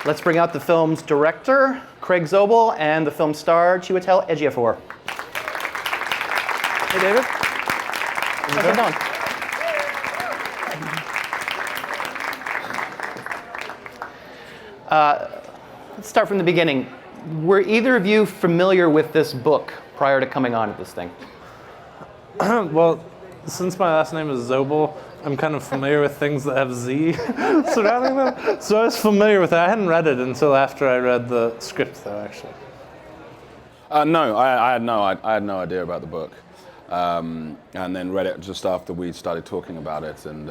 Let's bring out the film's director, Craig Zobel, and the film's star, Chiwetel Ejiofor. Hey, David. How's it going? Let's start from the beginning. Were either of you familiar with this book prior to coming on to this thing? Well, since my last name is Zobel, I'm kind of familiar with things that have Z surrounding them. So I was familiar with it. I hadn't read it until after I read the script, though, actually. No, I had no idea about the book, and then read it just after we started talking about it, and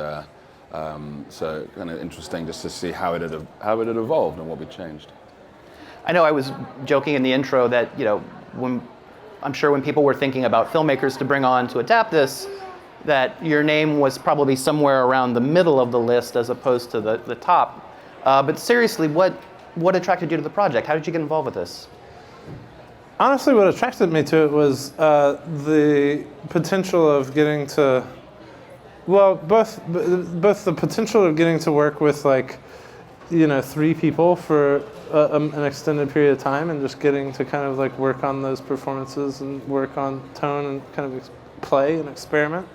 so kind of interesting just to see how it had evolved and what we changed. I know I was joking in the intro that, I'm sure when people were thinking about filmmakers to bring on to adapt this, that your name was probably somewhere around the middle of the list as opposed to the top. But seriously, what attracted you to the project? How did you get involved with this? Honestly, what attracted me to it was the potential of getting to, both the potential of getting to work with three people for an extended period of time, and just getting to kind of work on those performances and work on tone and kind of play and experiment.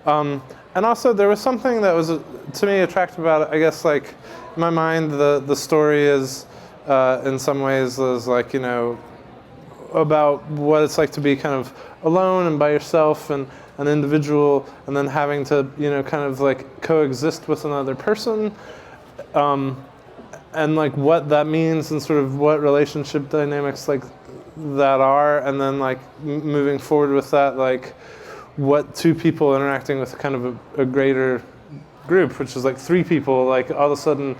And also there was something that was to me attractive about it. I guess in my mind the story is in some ways is about what it's like to be kind of alone and by yourself and an individual, and then having to kind of coexist with another person. And what that means and sort of what relationship dynamics that are, and then moving forward with that, what two people interacting with kind of a greater group, which is three people, all of a sudden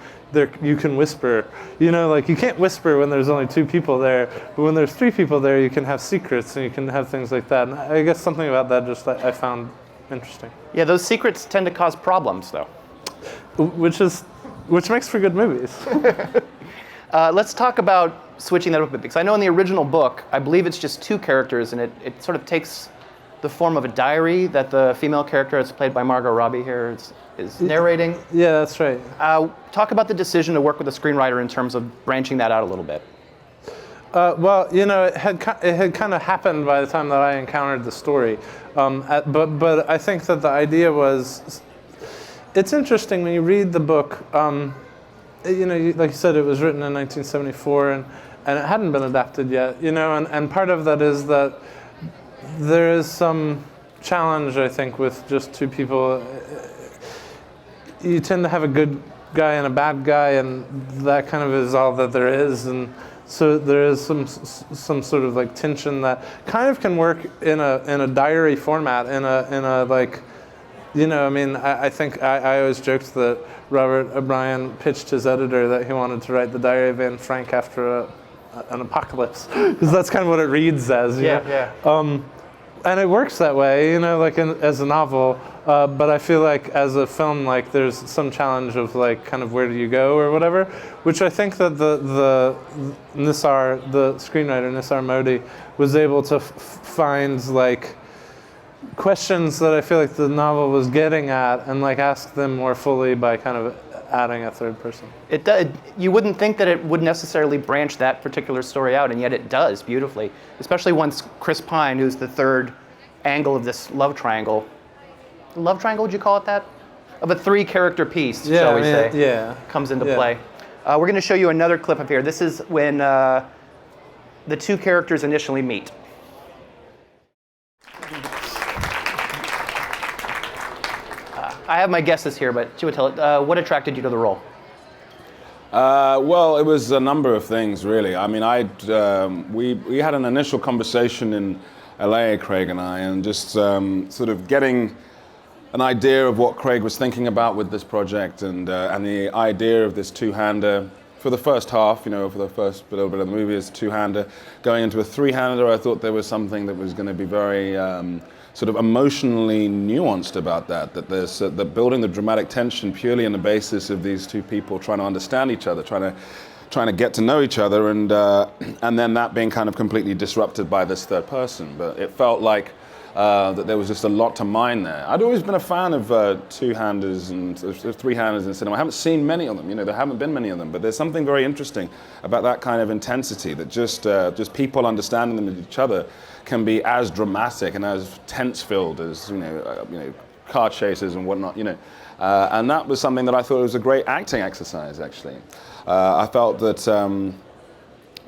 you can whisper, you can't whisper when there's only two people there, but when there's three people there, you can have secrets and you can have things like that. And I guess something about that just I found interesting. Yeah, those secrets tend to cause problems, though. Which makes for good movies. Let's talk about switching that up a bit, because I know in the original book, I believe it's just two characters, and it sort of takes the form of a diary that the female character, that's played by Margot Robbie here, is narrating. Yeah, that's right. Talk about the decision to work with a screenwriter in terms of branching that out a little bit. It had kind of happened by the time that I encountered the story, but I think that the idea was, it's interesting when you read the book. Like you said, it was written in 1974, and it hadn't been adapted yet. And part of that is that there is some challenge, I think, with just two people. You tend to have a good guy and a bad guy, and that kind of is all that there is. And so there is some sort of tension that kind of can work in a diary format, I think I always joked that Robert O'Brien pitched his editor that he wanted to write the Diary of Anne Frank after an apocalypse, because that's kind of what it reads as. Yeah. And it works that way, as a novel. But I feel as a film, there's some challenge of kind of where do you go or whatever, which I think that the screenwriter Nisar Modi was able to find questions that I feel the novel was getting at, and ask them more fully by kind of adding a third person. You wouldn't think that it would necessarily branch that particular story out, and yet it does beautifully, especially once Chris Pine, who's the third angle of this love triangle. Love triangle, would you call it that? Of a three-character piece, shall we say, comes into play. We're going to show you another clip up here. This is when the two characters initially meet. I have my guesses here, but Chiwetel, what attracted you to the role? Well, it was a number of things, really. I mean, we had an initial conversation in LA, Craig and I, and just sort of getting an idea of what Craig was thinking about with this project, and the idea of this two-hander. For the first half, for the first little bit of the movie, is two-hander. Going into a three-hander, I thought there was something that was going to be very sort of emotionally nuanced about that there's that building the dramatic tension purely on the basis of these two people trying to understand each other, trying to get to know each other, and then that being kind of completely disrupted by this third person. But it felt like that there was just a lot to mine there. I'd always been a fan of two-handers and three-handers in cinema. I haven't seen many of them, there haven't been many of them, but there's something very interesting about that kind of intensity, that just people understanding them with each other can be as dramatic and as tense-filled as, car chases and whatnot, and that was something that I thought was a great acting exercise, actually. I felt that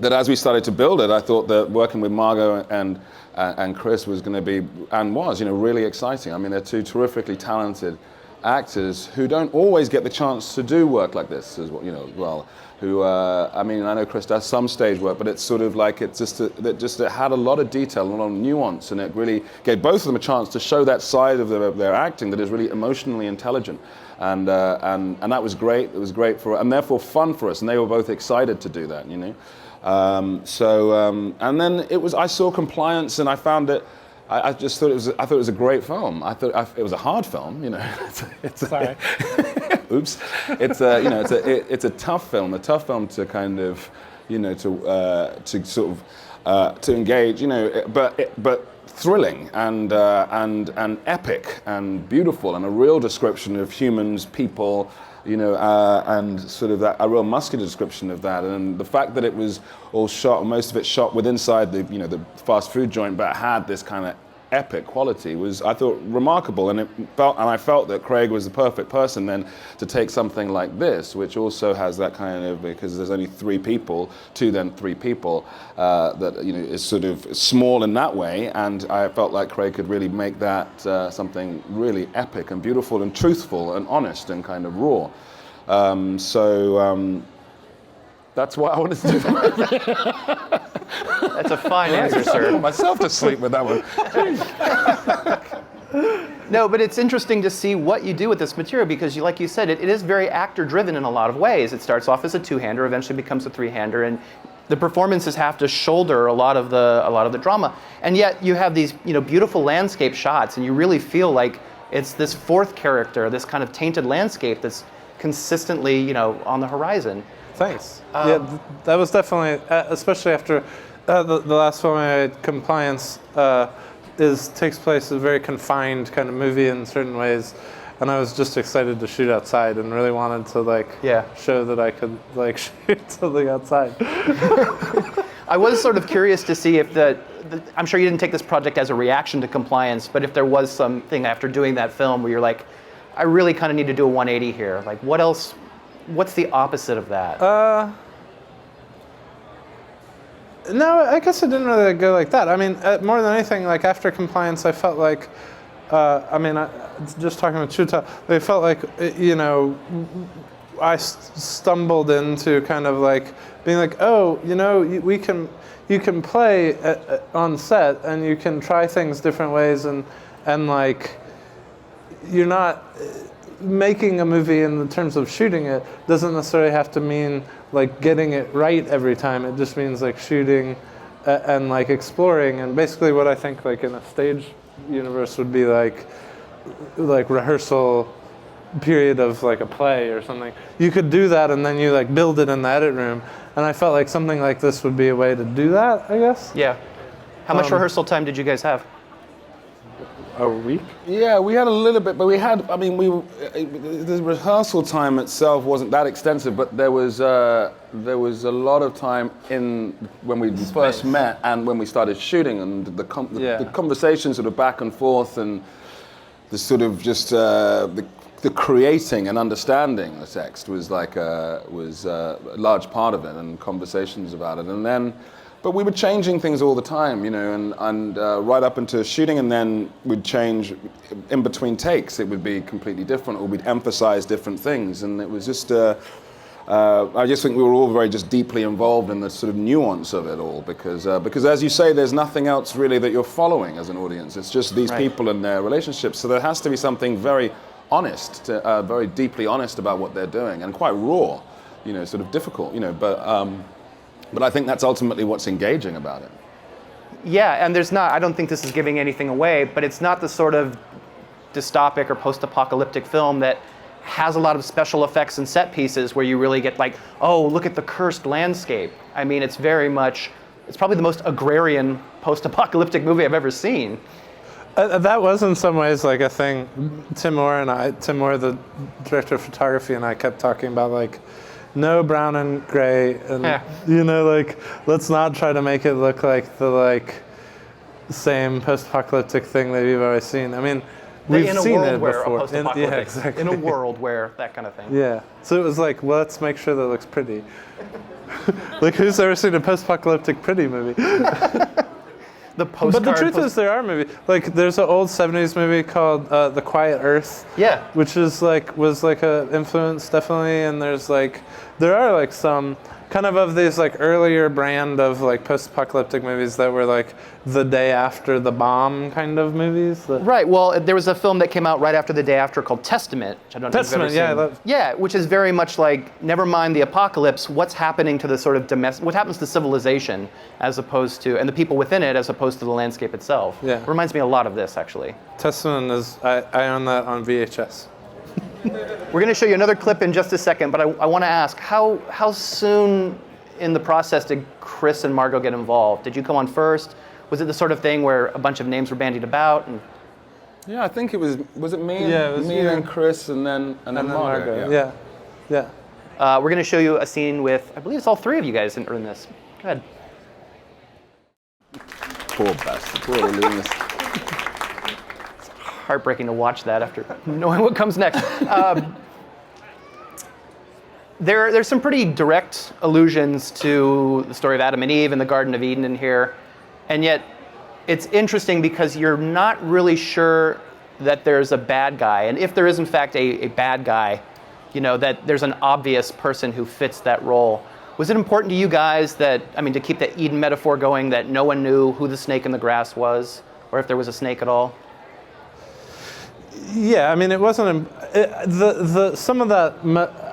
as we started to build it, I thought that working with Margot and Chris was going to be, and was, really exciting. I mean, they're two terrifically talented actors who don't always get the chance to do work like this as well, as well. Who, I know Chris does some stage work, but it's sort of like it had a lot of detail, a lot of nuance, and it really gave both of them a chance to show that side of their acting that is really emotionally intelligent. And that was great. It was great and therefore fun for us, and they were both excited to do that, and then I saw Compliance, and I found it. I thought it was a great film. I thought it was a hard film, Sorry. Oops. It's a tough film to kind of, to sort of to engage, but thrilling and epic and beautiful, and a real description of humans, people. And sort of a real muscular description of that, and the fact that it was all shot, most of it shot inside the fast food joint, but had this kind of epic quality was, I thought, remarkable, and I felt that Craig was the perfect person then to take something like this, which also has that kind of, because there's only three people, that is sort of small in that way, and I felt like Craig could really make that something really epic and beautiful and truthful and honest and kind of raw. That's why I wanted to do that. That's a fine answer, sir. I put myself to sleep with that one. No, but it's interesting to see what you do with this material, because like you said, it is very actor-driven in a lot of ways. It starts off as a two-hander, eventually becomes a three-hander, and the performances have to shoulder a lot of the drama. And yet you have these beautiful landscape shots, and you really feel like it's this fourth character, this kind of tainted landscape that's consistently on the horizon. Thanks. That was definitely, especially after the last film I made, Compliance, takes place in a very confined kind of movie in certain ways, and I was just excited to shoot outside and really wanted to show that I could shoot something outside. I was sort of curious to see if I'm sure you didn't take this project as a reaction to Compliance, but if there was something after doing that film where you're like, I really kind of need to do a 180 here. Like, what else? What's the opposite of that? No, I guess it didn't really go like that. I mean, more than anything, like after Compliance, I felt like, just talking with Chiwetel, they felt like, I stumbled into kind of like being like, oh, you can play on set, and you can try things different ways, and like, you're not making a movie in the terms of shooting it doesn't necessarily have to mean like getting it right every time. It just means like shooting and like exploring, and basically what I think like in a stage universe would be like rehearsal period of like a play or something. You could do that, and then you like build it in the edit room, and I felt like something like this would be a way to do that, I guess. Yeah. How much rehearsal time did you guys have? A week? Yeah, we had a little bit, but the rehearsal time itself wasn't that extensive, but there was a lot of time when we first met and when we started shooting, and the conversation sort of back and forth, and the sort of just the creating and understanding the text was a large part of it, and conversations about it, and then. But we were changing things all the time, and right up into shooting, and then we'd change in between takes. It would be completely different, or we'd emphasize different things, and it was just. I just think we were all very just deeply involved in the sort of nuance of it all, because as you say, there's nothing else really that you're following as an audience. It's just these people and their relationships. So there has to be something very honest, very deeply honest about what they're doing, and quite raw, sort of difficult, But I think that's ultimately what's engaging about it. Yeah, and I don't think this is giving anything away, but it's not the sort of dystopic or post-apocalyptic film that has a lot of special effects and set pieces where you really get like, oh, look at the cursed landscape. I mean, it's probably the most agrarian post-apocalyptic movie I've ever seen. That was in some ways like a thing. Tim Moore, the director of photography, and I kept talking about like, no brown and gray, and like let's not try to make it look like the like same post-apocalyptic thing that we've always seen. I mean, we've seen it before. Exactly. In a world where that kind of thing. Yeah. So it was like, well, let's make sure that it looks pretty. Like, who's ever seen a post-apocalyptic pretty movie? The postcard. But the truth is, there are movies. Like, there's an old '70s movie called The Quiet Earth. Yeah. Which was like a influence definitely, and there are like some kind of these like earlier brand of like post-apocalyptic movies that were like the day after the bomb kind of movies. Right. Well, there was a film that came out right after the day after called Testament, which I don't know if you've ever seen. Yeah, which is very much like, never mind the apocalypse, what's happening to the sort of what happens to civilization as opposed to, and the people within it as opposed to the landscape itself. Yeah. It reminds me a lot of this, actually. Testament is, I own that on VHS. We're going to show you another clip in just a second, but I want to ask, how soon in the process did Chris and Margot get involved? Did you come on first? Was it the sort of thing where a bunch of names were bandied about? Yeah, I think it was it me and, it was me and Chris and then Margot. Yeah. We're going to show you a scene with, I believe it's all three of you guys are in this. Go ahead. Poor bastard. Poor Linus. Heartbreaking to watch that after knowing what comes next. There's some pretty direct allusions to the story of Adam and Eve in the Garden of Eden in here, and yet it's interesting because you're not really sure that there's a bad guy, and if there is in fact a bad guy, that there's an obvious person who fits that role. Was it important to you guys that, to keep that Eden metaphor going, that no one knew who the snake in the grass was, or if there was a snake at all? Yeah, it wasn't. Some of that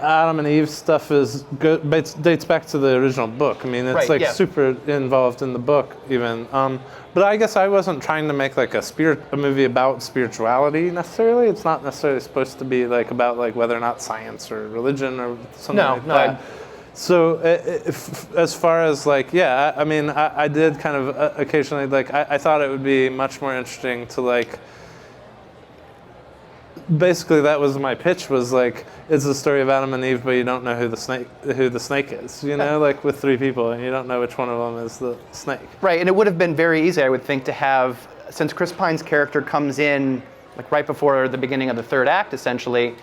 Adam and Eve stuff is good, dates back to the original book. It's super involved in the book even. But I guess I wasn't trying to make like a movie about spirituality necessarily. It's not necessarily supposed to be like about like whether or not science or religion or something like that. So as far as like, I did kind of occasionally like I thought it would be much more interesting to like. Basically, that was my pitch. Was like, it's the story of Adam and Eve, but you don't know who the snake is. Like with three people, and you don't know which one of them is the snake. Right, and it would have been very easy, I would think, to have, since Chris Pine's character comes in like right before the beginning of the third act, essentially,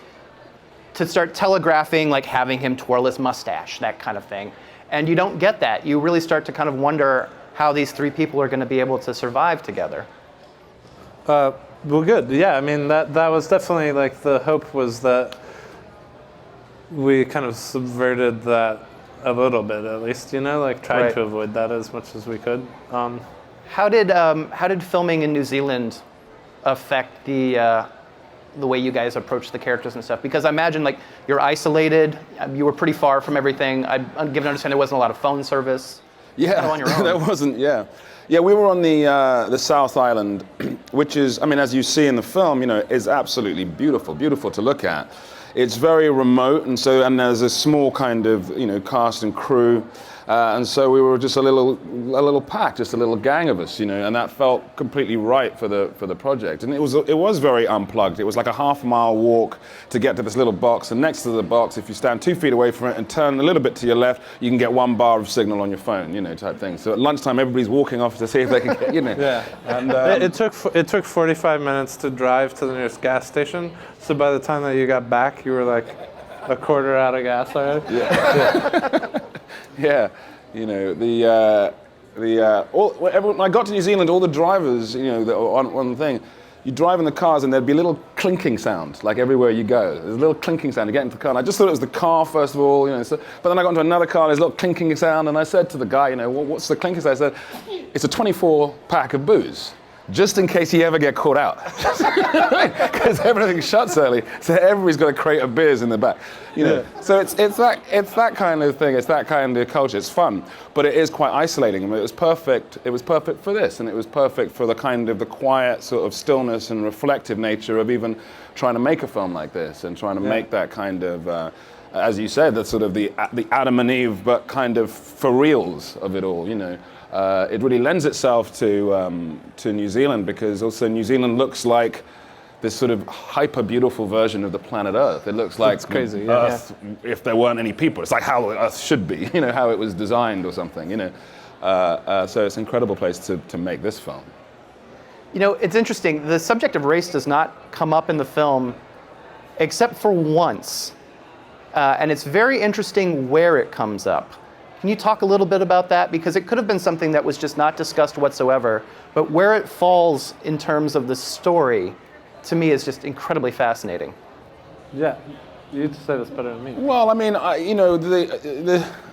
to start telegraphing like having him twirl his mustache, that kind of thing, and you don't get that. You really start to kind of wonder how these three people are going to be able to survive together. Well, good. Yeah, that was definitely like the hope was that we kind of subverted that a little bit, at least. Tried to avoid that as much as we could. How did filming in New Zealand affect the way you guys approached the characters and stuff? Because I imagine like you're isolated, you were pretty far from everything. I'm given to understand there wasn't a lot of phone service. Yeah, kind of on your own. There wasn't. Yeah. Yeah, we were on the South Island, which is, as you see in the film, is absolutely beautiful to look at. It's very remote, and there's a small kind of, cast and crew, and so we were just a little pack, just a little gang of us, and that felt completely right for the project. And it was very unplugged. It was like a half-mile walk to get to this little box, and next to the box, if you stand 2 feet away from it and turn a little bit to your left, you can get 1 bar of signal on your phone, type thing. So at lunchtime, everybody's walking off to see if they can get, Yeah. And it took 45 minutes to drive to the nearest gas station. So by the time that you got back, you were like a quarter out of gas already. Yeah. Yeah. When I got to New Zealand, all the drivers, on the thing, you drive in the cars and there'd be a little clinking sound, like everywhere you go. There's a little clinking sound. You get into the car, and I just thought it was the car first of all, but then I got into another car, there's a little clinking sound, and I said to the guy, what's the clinking sound? I said, it's a 24 pack of booze. Just in case you ever get caught out. Because everything shuts early, so everybody's got a crate of beers in the back. So it's that kind of thing, it's that kind of culture. It's fun, but it is quite isolating. It was perfect for this, and it was perfect for the kind of the quiet sort of stillness and reflective nature of even trying to make a film like this and trying to make that kind of, as you said, that's sort of the Adam and Eve, but kind of for reals of it all, you know. It really lends itself to New Zealand, because also New Zealand looks like this sort of hyper beautiful version of the planet Earth. It looks like crazy, Earth if there weren't any people. It's like how Earth should be, you know, how it was designed or something, you know. So it's an incredible place to make this film. You know, it's interesting. The subject of race does not come up in the film except for once. And it's very interesting where it comes up. Can you talk a little bit about that? Because it could have been something that was just not discussed whatsoever, but where it falls in terms of the story, to me, is just incredibly fascinating. Yeah, you'd say this better than me. Well, I mean, you know,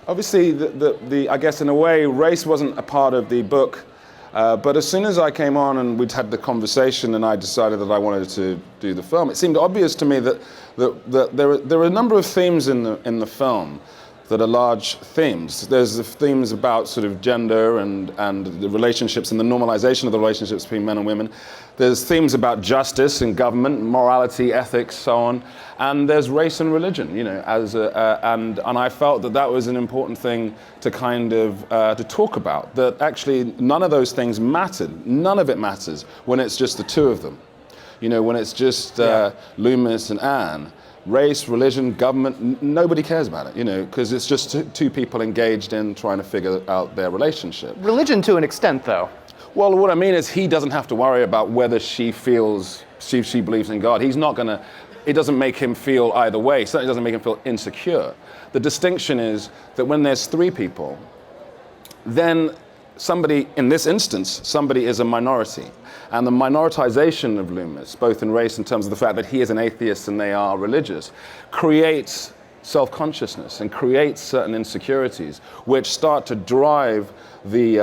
obviously, I guess in a way, race wasn't a part of the book. But as soon as I came on and we'd had the conversation and I decided that I wanted to do the film, it seemed obvious to me that there are a number of themes in the film that are large themes. There's the themes about sort of gender and the relationships and the normalization of the relationships between men and women. There's themes about justice and government, morality, ethics, so on. And there's race and religion, you know, and I felt that was an important thing to kind of to talk about, that actually none of those things mattered. None of it matters when it's just the two of them. You know, when it's just Loomis and Anne. Race, religion, government, nobody cares about it, you know, because it's just two people engaged in trying to figure out their relationship. Religion to an extent, though. Well, what I mean is he doesn't have to worry about whether she feels, she believes in God. He's not going to, it doesn't make him feel either way. It certainly doesn't make him feel insecure. The distinction is that when there's three people, then somebody, in this instance, somebody is a minority. And the minoritization of Loomis, both in race in terms of the fact that he is an atheist and they are religious, creates self-consciousness and creates certain insecurities which start to drive the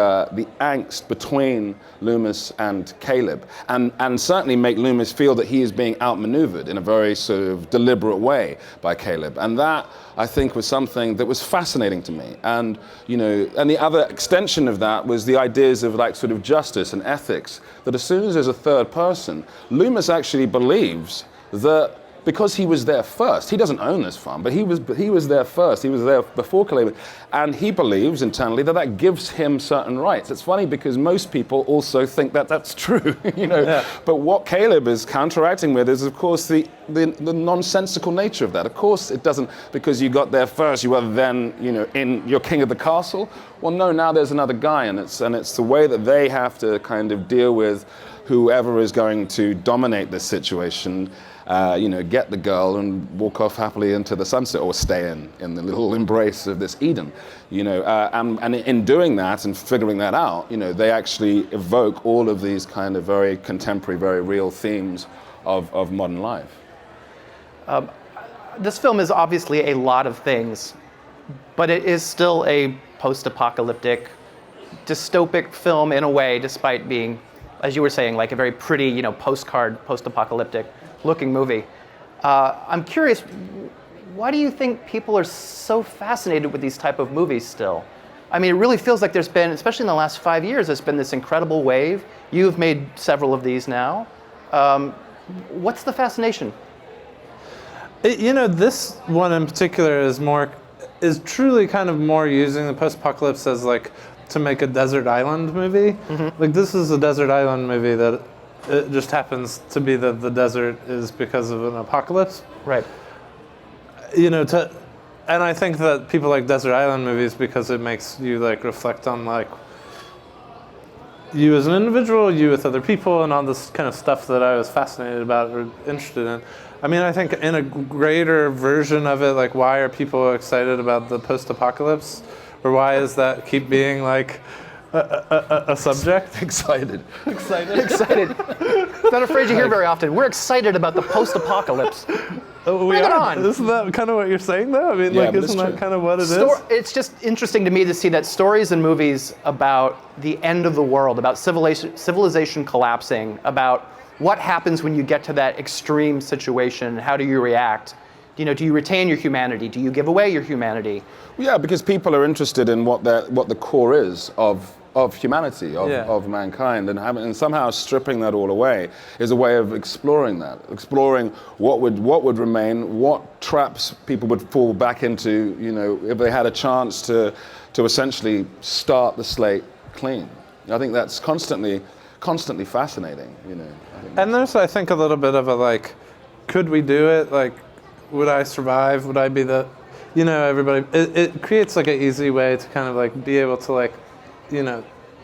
angst between Loomis and Caleb, and certainly make Loomis feel that he is being outmaneuvered in a very sort of deliberate way by Caleb. And that, I think, was something that was fascinating to me. And, you know, and the other extension of that was the ideas of like sort of justice and ethics, that as soon as there's a third person, Loomis actually believes that because he was there first, he doesn't own this farm, but he was there first, he was there before Caleb, and he believes internally that gives him certain rights. It's funny because most people also think that that's true, you know. Yeah. But what Caleb is counteracting with is, of course, the nonsensical nature of that. Of course, it doesn't, because you got there first, you are then, you know, you're king of the castle. Well, no, now there's another guy, and it's the way that they have to kind of deal with whoever is going to dominate this situation. You know, get the girl and walk off happily into the sunset, or stay in the little embrace of this Eden, you know, and in doing that and figuring that out, you know, they actually evoke all of these kind of very contemporary, very real themes of modern life. This film is obviously a lot of things, but it is still a post-apocalyptic, dystopic film in a way, despite being, as you were saying, like a very pretty, you know, postcard, post-apocalyptic looking movie. I'm curious, why do you think people are so fascinated with these type of movies still? I mean, it really feels like there's been, especially in the last 5 years, there's been this incredible wave. You've made several of these now. What's the fascination? You know, this one in particular is truly kind of more using the post-apocalypse as like to make a desert island movie. Mm-hmm. Like, this is a desert island movie that it just happens to be that the desert is because of an apocalypse. Right. You know, and I think that people like desert island movies because it makes you like reflect on like you as an individual, you with other people, and all this kind of stuff that I was fascinated about or interested in. I mean, I think in a greater version of it, like, why are people excited about the post-apocalypse? Or why is that keep being like a subject? Excited. It's not a phrase you hear very often. We're excited about the post-apocalypse. Bring it on. Isn't that kind of what you're saying, though? I mean, like, isn't that kind of what it is? It's just interesting to me to see that stories and movies about the end of the world, about civilization collapsing, about what happens when you get to that extreme situation, how do you react? You know, do you retain your humanity? Do you give away your humanity? Yeah, because people are interested in what the core is of of humanity, of mankind, and somehow stripping that all away is a way of exploring what would remain, what traps people would fall back into, if they had a chance to essentially start the slate clean. I think that's constantly fascinating, And there's, I think, a little bit of a like, could we do it? Like, would I survive? Would I be the, everybody? It creates like an easy way to kind of like be able to like,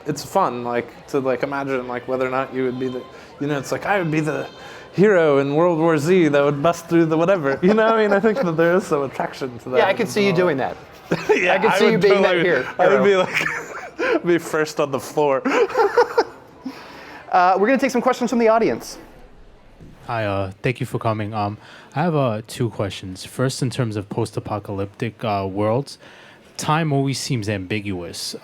it's fun like to like imagine like whether or not you would be the, it's like I would be the hero in World War Z that would bust through the whatever. I think that there is some attraction to that. Yeah, I could see you doing that. Yeah, I could see you being that hero. I would be like, be first on the floor. We're going to take some questions from the audience. Hi, thank you for coming. I have 2 questions. First, in terms of post-apocalyptic worlds, time always seems ambiguous.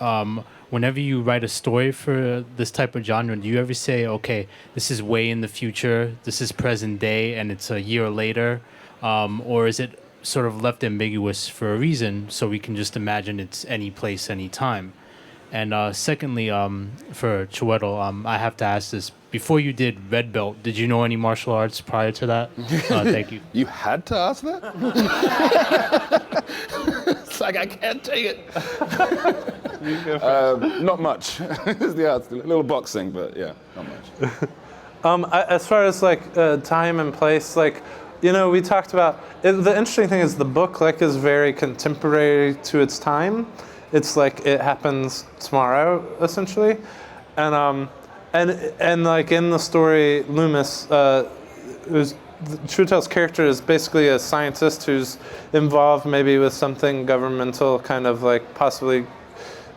Whenever you write a story for this type of genre, do you ever say, okay, this is way in the future, this is present day, and it's a year later? Or is it sort of left ambiguous for a reason, so we can just imagine it's any place, any time? And secondly, for Chiwetel, I have to ask this. Before you did Red Belt, did you know any martial arts prior to that? Thank you. You had to ask that? It's like, I can't take it. Not much. Is the answer. A little boxing, but yeah, not much. As far as like time and place, like, we talked about it, the interesting thing is the book like is very contemporary to its time. It's like it happens tomorrow, essentially, and like in the story, Loomis, Chiwetel's character is basically a scientist who's involved maybe with something governmental, kind of like possibly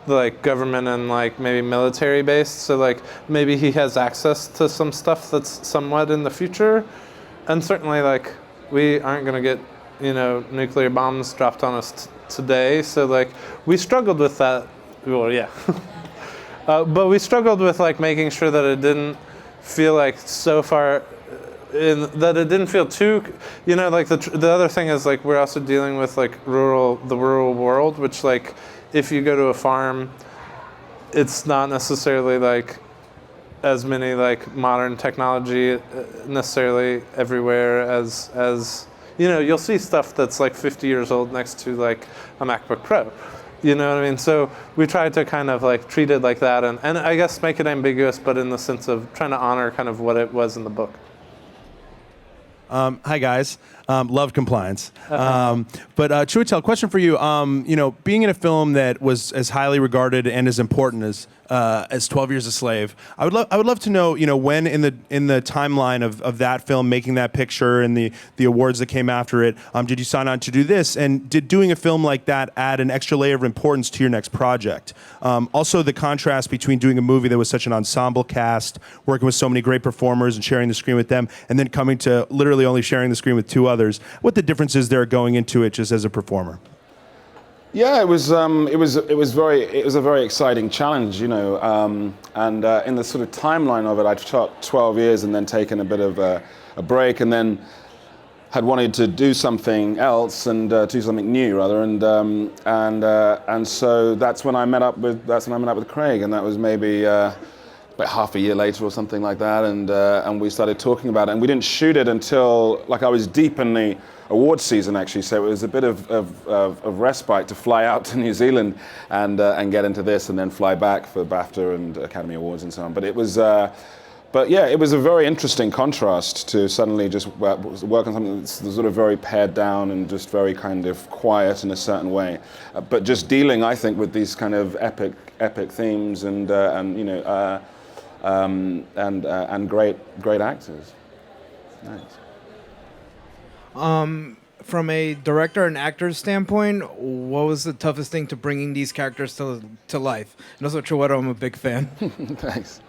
like government and like maybe military based. So like maybe he has access to some stuff that's somewhat in the future, and certainly like we aren't gonna get nuclear bombs dropped on us today. So like we struggled with that. Well, yeah. But we struggled with like making sure that it didn't feel like so far that it didn't feel too, like the other thing is like we're also dealing with like the rural world, which like if you go to a farm, it's not necessarily like as many like modern technology necessarily everywhere as you'll see stuff that's like 50 years old next to like a MacBook Pro. You know what I mean? So we tried to kind of like treat it like that and I guess make it ambiguous, but in the sense of trying to honor kind of what it was in the book. Hi guys, love compliance. But Chiwetel, question for you. Being in a film that was as highly regarded and as important as 12 Years a Slave, I would love to know, when in the timeline of that film, making that picture and the awards that came after it, did you sign on to do this? And did doing a film like that add an extra layer of importance to your next project? Also, the contrast between doing a movie that was such an ensemble cast, working with so many great performers and sharing the screen with them, and then coming to literally only sharing the screen with 2 others. What the differences there going into it just as a performer? Yeah, it was a very exciting challenge, and in the sort of timeline of it, I'd shot 12 years and then taken a bit of a break, and then had wanted to do something else and do something new rather, and so that's when I met up with Craig, and that was maybe about half a year later or something like that, and we started talking about it, and we didn't shoot it until like I was deep in the awards season actually, so it was a bit of respite to fly out to New Zealand and get into this, and then fly back for BAFTA and Academy Awards and so on. But it was, it was a very interesting contrast to suddenly just work on something that's sort of very pared down and just very kind of quiet in a certain way, but just dealing, I think, with these kind of epic themes and great actors. Nice. From a director and actor's standpoint, what was the toughest thing to bringing these characters to life? And also, Chiwetel, I'm a big fan. Thanks.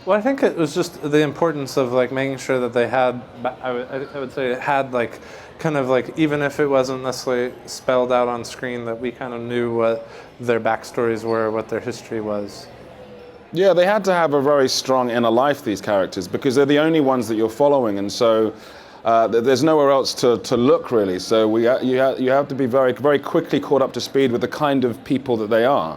Well, I think it was just the importance of like making sure that they had, I would say it had like, kind of like, even if it wasn't necessarily spelled out on screen, that we kind of knew what their backstories were, what their history was. Yeah, they had to have a very strong inner life, these characters, because they're the only ones that you're following, and so there's nowhere else to look really. So you have to be very, very quickly caught up to speed with the kind of people that they are.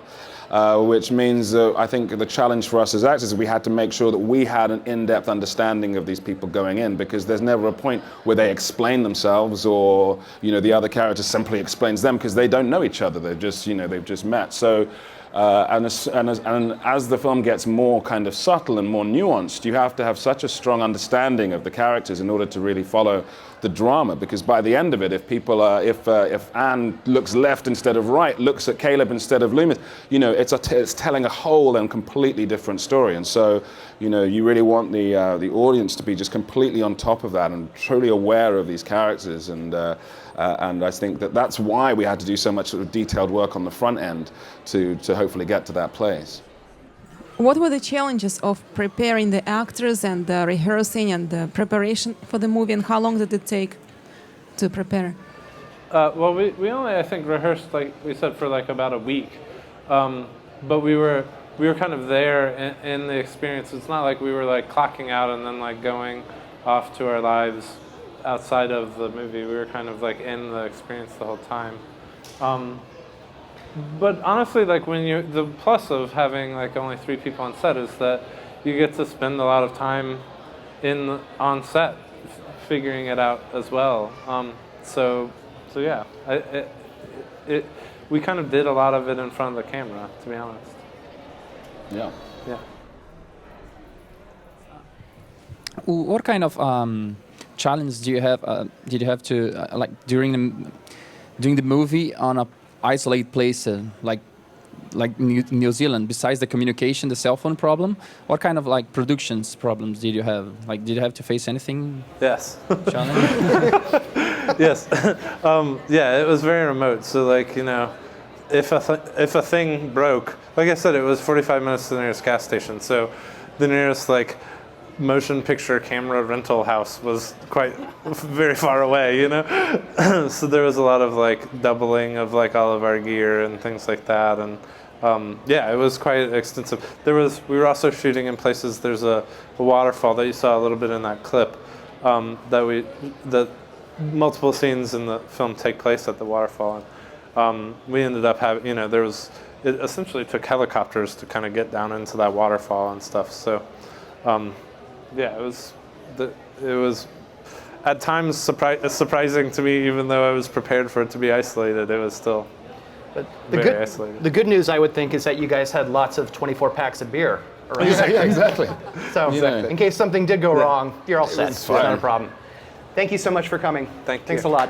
which means I think the challenge for us as actors is we had to make sure that we had an in-depth understanding of these people going in, because there's never a point where they explain themselves or the other character simply explains them, because they don't know each other. They've just met. So. And as the film gets more kind of subtle and more nuanced, you have to have such a strong understanding of the characters in order to really follow the drama. Because by the end of it, if Anne looks left instead of right, looks at Caleb instead of Loomis, it's telling a whole and completely different story. And so, you really want the audience to be just completely on top of that and truly aware of these characters. And I think that's why we had to do so much sort of detailed work on the front end to hopefully get to that place. What were the challenges of preparing the actors and the rehearsing and the preparation for the movie, and how long did it take to prepare? Well, we only, I think, rehearsed, like we said, for like about a week. But we were kind of there in the experience. It's not like we were like clocking out and then like going off to our lives outside of the movie. We were kind of like in the experience the whole time. But honestly, like the plus of having like only 3 people on set is that you get to spend a lot of time on set figuring it out as well. So yeah, we kind of did a lot of it in front of the camera, to be honest. Yeah. Yeah. What kind of challenge do you have? Did you have to like during the movie on a isolated place like New Zealand? Besides the communication, the cell phone problem, what kind of like productions problems did you have? Like, did you have to face anything? Yes. Challenge? Yes. Yeah, it was very remote. So like if a thing broke, like I said, it was 45 minutes to the nearest gas station. So the nearest like motion picture camera rental house was quite very far away, so there was a lot of like doubling of like all of our gear and things like that, and yeah, it was quite extensive. We were also shooting in places. There's a waterfall that you saw a little bit in that clip, that multiple scenes in the film take place at the waterfall, and we ended up having, it essentially took helicopters to kind of get down into that waterfall and stuff. So yeah, it was at times surprising to me, even though I was prepared for it to be isolated. It was still very isolated. The good news, I would think, is that you guys had lots of 24 packs of beer around. Yeah, exactly. So in case something did go wrong, you're all set. It's fine. not a problem. Thank you so much for coming. Thank you. Thanks a lot.